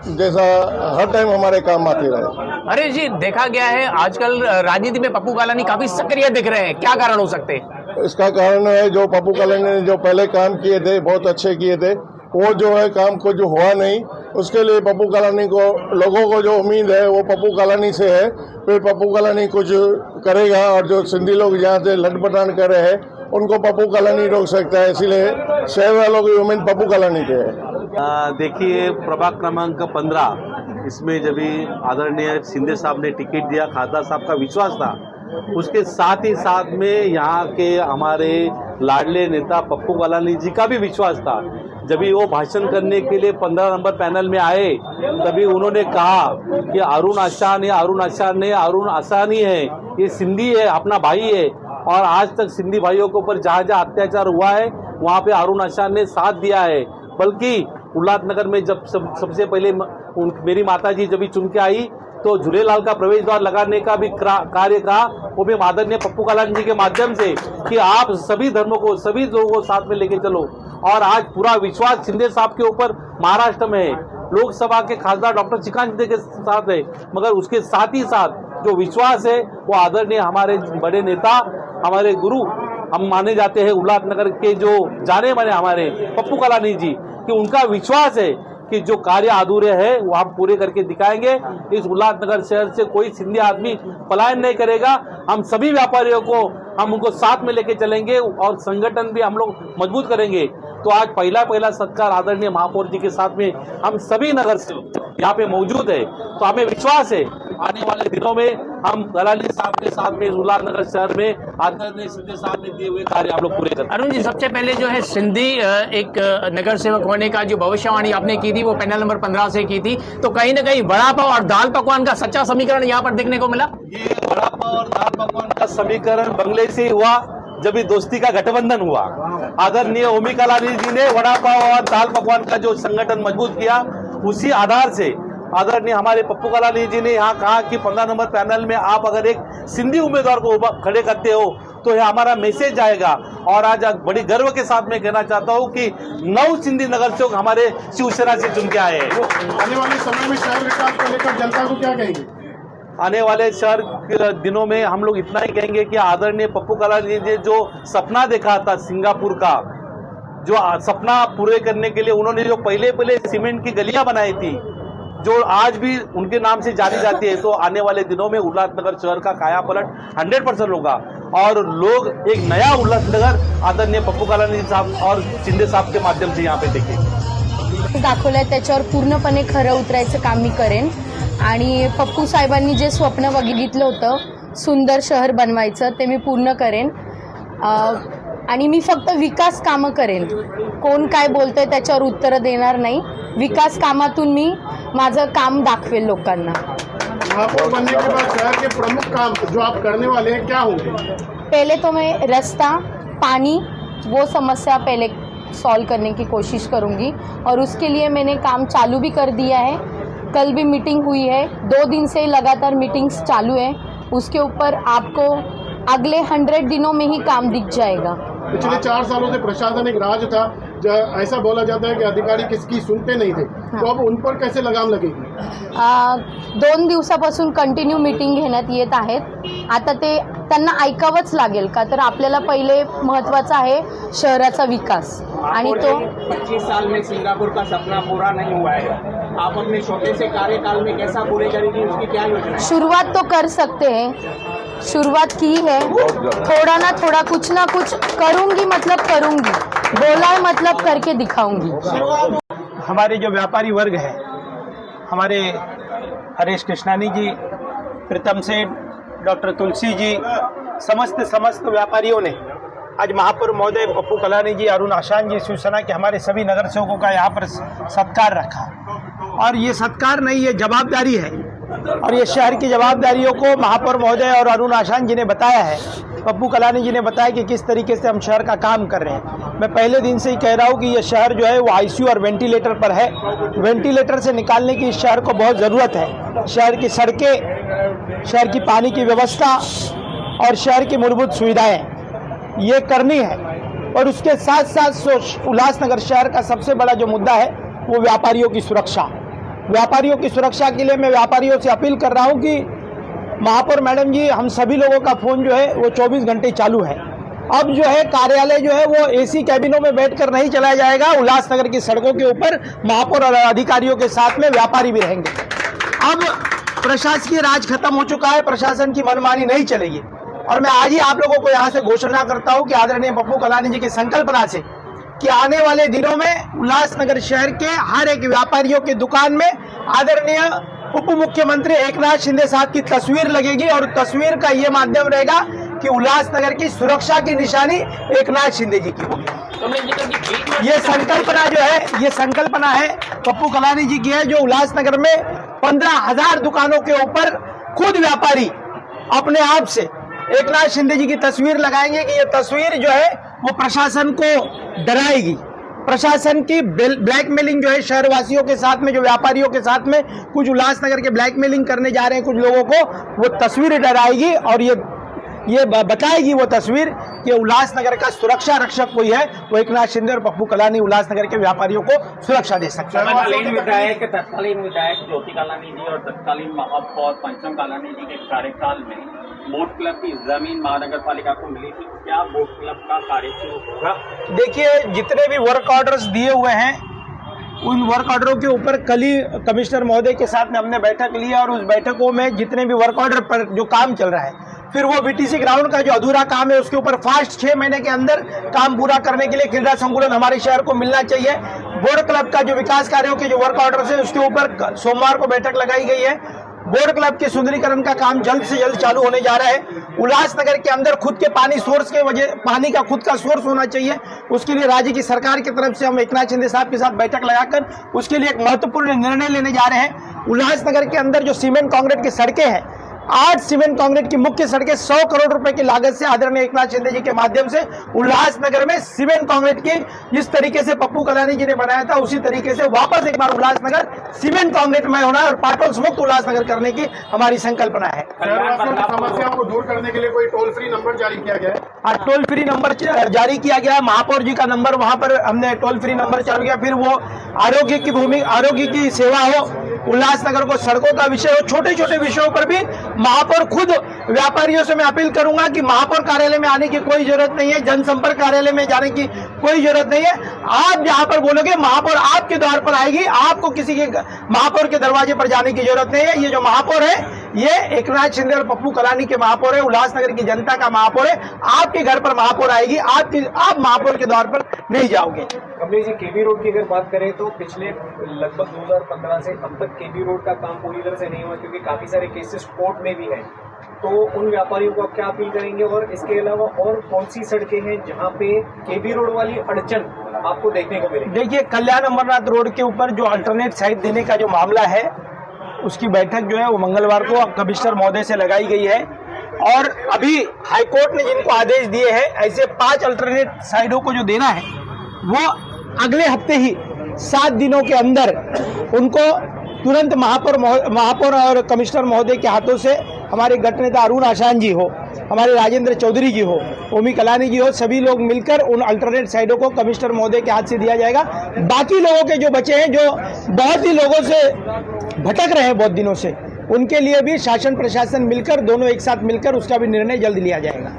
जैसा हर टाइम हमारे काम आती रहे। अरे जी, देखा गया है आजकल राजनीति में पप्पू कालानी काफी सक्रिय दिख रहे हैं, क्या कारण हो सकते हैं? इसका कारण है जो पप्पू कालानी ने जो पहले काम किए थे बहुत अच्छे किए थे, वो जो है काम को जो हुआ नहीं, उसके लिए पप्पू कालानी को, लोगों को जो उम्मीद है वो पप्पू कालानी से है। फिर पप्पू कालानी कुछ करेगा और जो सिंधी लोग यहाँ से लटपटान कर रहे हैं उनको पप्पू कालानी रोक सकता है, इसीलिए शहर वालों की उम्मीद पप्पू कालानी पे है। देखिए, प्रभाग क्रमांक 15 इसमें जब भी आदरणीय शिंदे साहब ने टिकट दिया, खासदार साहब का विश्वास था, उसके साथ ही साथ में यहाँ के हमारे लाडले नेता पप्पू कालानी जी का भी विश्वास था। जब भी वो भाषण करने के लिए 15 नंबर पैनल में आए, तभी उन्होंने कहा कि अरुण आसानी है, ये सिंधी है, अपना भाई है। और आज तक सिंधी भाइयों के ऊपर जहाँ जहाँ अत्याचार हुआ है वहाँ पे अरुण आशान ने साथ दिया है। बल्कि उल्लासनगर में जब सबसे पहले मेरी माता जी जब भी चुन के आई तो झूलेलाल का प्रवेश द्वार लगाने का भी कार्य कहा, वो भी आदरणीय पप्पू कालानी जी के माध्यम से, कि आप सभी धर्मों को, सभी लोगों को साथ में लेके चलो। और आज पूरा विश्वास शिंदे साहब के ऊपर महाराष्ट्र में है, लोकसभा के खासदार डॉक्टर श्रीकांत शिंदे के साथ है, मगर उसके साथ ही साथ जो विश्वास है वो आदरणीय हमारे बड़े नेता, हमारे गुरु हम माने जाते हैं उल्लासनगर के जो जाने माने हमारे पप्पू कालानी जी, कि उनका विश्वास है कि जो कार्य अधूरे हैं वो हम पूरे करके दिखाएंगे। इस उल्लासनगर शहर से कोई सिंधी आदमी पलायन नहीं करेगा। हम सभी व्यापारियों को हम उनको साथ में लेके चलेंगे और संगठन भी हम लोग मजबूत करेंगे। तो आज पहला सत्कार आदरणीय महापौर जी के साथ में हम सभी नगर से यहाँ पे मौजूद है। तो हमें विश्वास है आने वाले दिनों में हम कालानी साहब के साथ में उल्लासनगर शहर में आदरणीय शिंदे साहब ने दिए हुए कार्य हम लोग पूरे करेंगे। अरुण जी, सबसे पहले जो है सिंधी एक नगर सेवक होने का जो भविष्यवाणी आपने की थी वो पैनल नंबर 15 से की थी, तो कहीं ना कहीं वड़ा पाव और दाल पकवान का सच्चा समीकरण यहाँ पर देखने को मिला। ये वड़ा पाव और दाल पकवान का समीकरण बंगले से हुआ जब भी दोस्ती का गठबंधन हुआ। आदरणीय ओमी कालानी जी ने वड़ा पाव और दाल पकवान का जो संगठन मजबूत किया, उसी आधार से आदरणीय हमारे पप्पू कालानी जी ने यहाँ कहा कि 15 नंबर पैनल में आप अगर एक सिंधी उम्मीदवार को खड़े करते हो तो यह हमारा मैसेज जाएगा। और आज बड़ी गर्व के साथ मैं कहना चाहता हूँ कि 9 सिंधी नगर सेवक हमारे शिवसेना से चुन के आए हैं। आने वाले समय में शहर विकास को लेकर जनता को क्या कहेंगे? आने वाले शहर के दिनों में हम लोग इतना ही कहेंगे कि आदरणीय पप्पू कालानी जी जो सपना देखा था सिंगापुर का, जो सपना पूरे करने के लिए उन्होंने जो पहले सीमेंट की गलियां बनाई थी, जो आज भी उनके नाम से जानी जाती है, तो आने वाले दिनों में उल्लासनगर शहर का कायापलट 100% होगा और लोग एक नया उल्लासनगर आदरणीय पप्पू कालानी साहब और शिंदे साहब के माध्यम से यहाँ पे देखेंगे। दाखवलंय त्याच्यावर पूर्णपणे खरं उतरायचं काम मी करेन आणि पप्पू साहेबांनी जे स्वप्न बघितलं होतं सुंदर शहर बनवायचं ते मी पूर्ण करेन आणि मी फक्त विकास कामं करेन। कोण काय बोलतंय त्याच्यावर उत्तर देणार नाही, विकास कामातून मी माझं काम दाखवेल लोकांना। महापौर बनने के बाद शहर के प्रमुख काम जो आप करने वाले हैं क्या होंगे? पहले तो मैं रास्ता, पानी, वो समस्या पहले सॉल्व करने की कोशिश करूंगी और उसके लिए मैंने काम चालू भी कर दिया है। कल भी मीटिंग हुई है, 2 दिन से लगातार मीटिंग्स चालू है, उसके ऊपर आपको अगले 100 दिनों में ही काम दिख जाएगा। पिछले 4 सालों से प्रशासनिक राज था, ऐसा बोला जाता है कि अधिकारी किसकी सुनते नहीं थे, तो अब उन पर कैसे लगाम लगेगी? 2 दिवसापासून कंटिन्यू मीटिंग घेण्यात येत आहेत। आता ते त्यांना ऐकावंच लागेल का, तर आपल्याला पहिले महत्त्वाचा आहे शहराचा विकास आणि तो 25 साल में सिंगापुर का सपना पूरा नहीं हुआ है, आप अपने छोटे से कार्यकाल में कैसा पूरे करेंगी, उसकी क्या योजना है? शुरुआत तो कर सकते हैं, शुरुआत की है, थोड़ा ना थोड़ा कुछ ना कुछ करूंगी, मतलब करूंगी, बोला है मतलब करके दिखाऊंगी। हमारे जो व्यापारी वर्ग है, हमारे हरेश कृष्णानी जी, प्रीतम सेठ, डॉक्टर तुलसी जी, समस्त व्यापारियों ने आज महापौर महोदय पप्पू कालानी जी, अरुण आशान जी, शिवसेना के हमारे सभी नगर सेवकों का यहाँ पर सत्कार रखा। और ये सत्कार नहीं, ये जवाबदारी है और ये शहर की जवाबदारियों को महापौर महोदय और अरुण आशान जी ने बताया है, पप्पू कालानी जी ने बताया कि किस तरीके से हम शहर का काम कर रहे हैं। मैं पहले दिन से ही कह रहा हूँ कि ये शहर जो है वो आईसीयू और वेंटिलेटर पर है। वेंटिलेटर से निकालने की इस शहर को बहुत ज़रूरत है। शहर की सड़कें, शहर की पानी की व्यवस्था और शहर की मूलभूत सुविधाएं ये करनी है। और उसके साथ साथ उल्लासनगर शहर का सबसे बड़ा जो मुद्दा है वो व्यापारियों की सुरक्षा। व्यापारियों की सुरक्षा के लिए मैं व्यापारियों से अपील कर रहा हूं कि महापौर मैडम जी, हम सभी लोगों का फोन जो है वो 24 घंटे चालू है। अब जो है कार्यालय जो है वो एसी कैबिनों में बैठकर नहीं चलाया जाएगा। उल्लासनगर की सड़कों के ऊपर महापौर और अधिकारियों के साथ में व्यापारी भी रहेंगे। अब प्रशासकीय राज खत्म हो चुका है, प्रशासन की मनमानी नहीं चलेगी। और मैं आज ही आप लोगों को यहाँ से घोषणा करता हूँ कि आदरणीय पप्पू कलानी जी की संकल्पना से कि आने वाले दिनों में उल्लासनगर शहर के हर एक व्यापारियों की दुकान में आदरणीय उप मुख्यमंत्री एकनाथ शिंदे साहब की तस्वीर लगेगी और तस्वीर का ये माध्यम रहेगा कि उल्लासनगर की सुरक्षा की निशानी एकनाथ शिंदे जी की होगी। ये संकल्पना जो है, ये संकल्पना है पप्पू कलानी जी की है, जो उल्लासनगर में 15,000 दुकानों के ऊपर खुद व्यापारी अपने आप से एकनाथ शिंदे जी की तस्वीर लगाएंगे कि ये तस्वीर जो है वो प्रशासन को डराएगी। प्रशासन की ब्लैकमेलिंग जो है शहरवासियों के साथ में, जो व्यापारियों के साथ में कुछ उल्लासनगर के ब्लैकमेलिंग करने जा रहे हैं कुछ लोगों को, वो तस्वीर डराएगी और ये बताएगी वो तस्वीर कि उल्लासनगर का सुरक्षा रक्षक कोई है, वो एकनाथ शिंदे और पप्पू कलानी उल्लासनगर के व्यापारियों को सुरक्षा दे सकते हैं। तत्कालीन विधायक ज्योति कलानी जी और तत्कालीन महापौर पंचम कलानी जी के कार्यकाल में बोट क्लब की जमीन महानगर पालिका को मिली थी। क्या बोट क्लब का कार्य शुरू होगा? देखिए, जितने भी वर्क ऑर्डर्स दिए हुए हैं उन वर्क ऑर्डरों के ऊपर कल ही कमिश्नर महोदय के साथ में हमने बैठक ली और उस बैठकों में जितने भी वर्क ऑर्डर पर जो काम चल रहा है, फिर वो बीटीसी ग्राउंड का जो अधूरा काम है उसके ऊपर फास्ट 6 महीने के अंदर काम पूरा करने के लिए क्रीड़ा संकुलन हमारे शहर को मिलना चाहिए। बोर्ड क्लब का जो विकास कार्यों के जो वर्क ऑर्डर है उसके ऊपर सोमवार को बैठक लगाई गई है। बोर्ड क्लब के सुंदरीकरण का काम जल्द से जल्द चालू होने जा रहा है। उल्लासनगर के अंदर खुद के पानी का खुद का सोर्स होना चाहिए। उसके लिए राज्य की सरकार की तरफ से हम एकनाथ शिंदे साहब के साथ बैठक लगाकर उसके लिए एक महत्वपूर्ण निर्णय लेने जा रहे हैं। उल्लासनगर के अंदर जो सीमेंट कांक्रीट की सड़कें हैं, 8 सीमेंट कांक्रीट की मुख्य सड़कें 100 करोड़ रुपए की लागत से आदरणीय एकनाथ शिंदे जी के माध्यम से उल्लासनगर में सीमेंट कांक्रीट की जिस तरीके से पप्पू कलानी जी ने बनाया था उसी तरीके से वापस एक बार उल्लासनगर सीमेंट कांक्रीट में होना और पार्टल्स मुक्त उल्लासनगर करने की हमारी संकल्पना है। समस्याओं को दूर करने के लिए कोई टोल फ्री नंबर जारी किया गया है? हाँ, टोल फ्री नंबर जारी किया गया। महापौर जी का नंबर वहां पर हमने टोल फ्री नंबर चालू किया। फिर वो आरोग्य की सेवा हो, उल्लासनगर को सड़कों का विषय हो, छोटे छोटे विषयों पर भी महापौर खुद व्यापारियों से मैं अपील करूंगा कि महापौर कार्यालय में आने की कोई जरूरत नहीं है, जनसंपर्क कार्यालय में जाने की कोई जरूरत नहीं है। आप जहां पर बोलोगे महापौर आपके द्वार पर आएगी, आपको किसी के महापौर के दरवाजे पर जाने की जरूरत नहीं है। ये जो महापौर है ये एकनाथ शिंदे और पप्पू कलानी के महापौर है, उल्लासनगर की जनता का महापौर है। आपके घर पर महापौर आएगी, आप महापौर के द्वार पर नहीं जाओगे। कमलेश जी, केबी रोड की अगर बात करें तो पिछले लगभग 2015 से अब तक केबी रोड का काम पूरी तरह से नहीं हुआ क्योंकि काफी सारे केसेस कोर्ट में भी हैं। तो उन व्यापारियों को आप क्या अपील करेंगे और इसके अलावा और कौन सी सड़कें हैं जहां पे केबी रोड वाली अड़चन आपको देखने को मिलेगी? देखिए, कल्याण अमरनाथ रोड के ऊपर जो अल्टरनेट साइड देने का जो मामला है उसकी बैठक जो है वो मंगलवार को कमिश्नर महोदय से लगाई गई है और अभी हाईकोर्ट ने जिनको आदेश दिए हैं ऐसे 5 अल्टरनेट साइडों को जो देना है वो अगले हफ्ते ही 7 दिनों के अंदर उनको तुरंत महापौर और कमिश्नर महोदय के हाथों से हमारे गट नेता अरुण आशान जी हो, हमारे राजेंद्र चौधरी जी हो, ओमी कलानी जी हो, सभी लोग मिलकर उन अल्टरनेट साइडों को कमिश्नर महोदय के हाथ से दिया जाएगा। बाकी लोगों के जो बचे हैं जो बहुत ही लोगों से भटक रहे हैं बहुत दिनों से, उनके लिए भी शासन प्रशासन मिलकर दोनों एक साथ मिलकर उसका भी निर्णय जल्द लिया जाएगा।